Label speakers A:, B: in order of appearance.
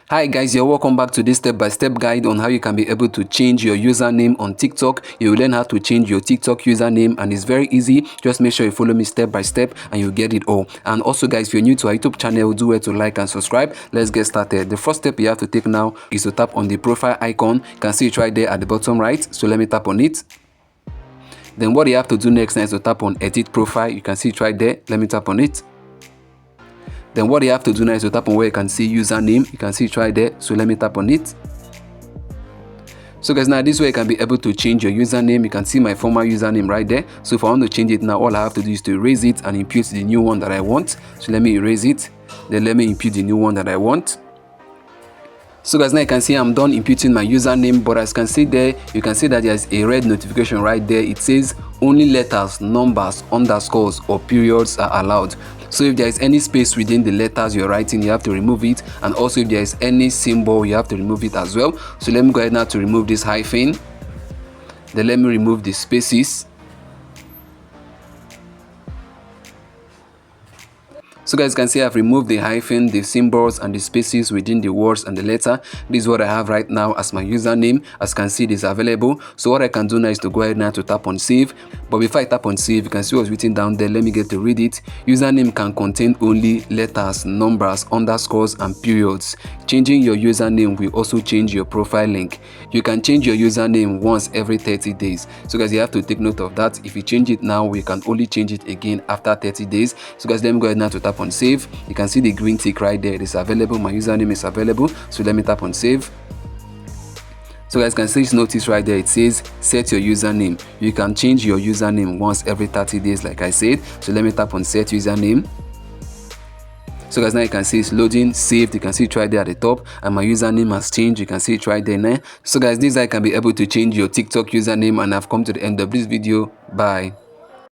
A: Hi guys, you're welcome back to this step-by-step guide on how you can be able to change your username on TikTok. You will learn how to change your TikTok username and it's very easy. Just make sure you follow me step by step and you'll get it all. And also guys, if you're new to our YouTube channel, do well to like and subscribe. Let's get started. The first step you have to take now is to tap on the profile icon. You can see it right there at the bottom right. So let me tap on it. Then what you have to do next is to tap on edit profile. You can see it right there. Let me tap on it. Then what you have to do now is to tap on where you can see username. You can see it right there. So let me tap on it. So guys, now this way you can be able to change your username. You can see my former username right there. So if I want to change it now, all I have to do is to erase it and input the new one that I want. So let me erase it. Then let me input the new one that I want. So guys, now you can see I'm done imputing my username, but as you can see there, you can see that there's a red notification right there. It says only letters, numbers, underscores or periods are allowed. So if there is any space within the letters you're writing, you have to remove it, and also if there is any symbol, you have to remove it as well. So let me go ahead now to remove this hyphen. Then let me remove the spaces. So guys, you can see I've removed the hyphen, the symbols and the spaces within the words and the letter. This is what I have right now as my username. As you can see, it is available. So what I can do now is to go ahead now to tap on save. But before I tap on save, you can see what's written down there. Let me get to read it. Username can contain only letters, numbers, underscores and periods. Changing your username will also change your profile link. You can change your username once every 30 days. So guys, you have to take note of that. If you change it now, we can only change it again after 30 days. So guys, let me go ahead now to tap on save. You can see the green tick right there. It is available. My username is available. So let me tap on save. So guys, can see this notice right there. It says set your username. You can change your username once every 30 days like I said. So let me tap on set username. So guys, now you can see it's loading, saved. You can see it right there at the top, and my username has changed. You can see it right there now. So guys, this I can be able to change your TikTok username, and I've come to the end of this video. Bye.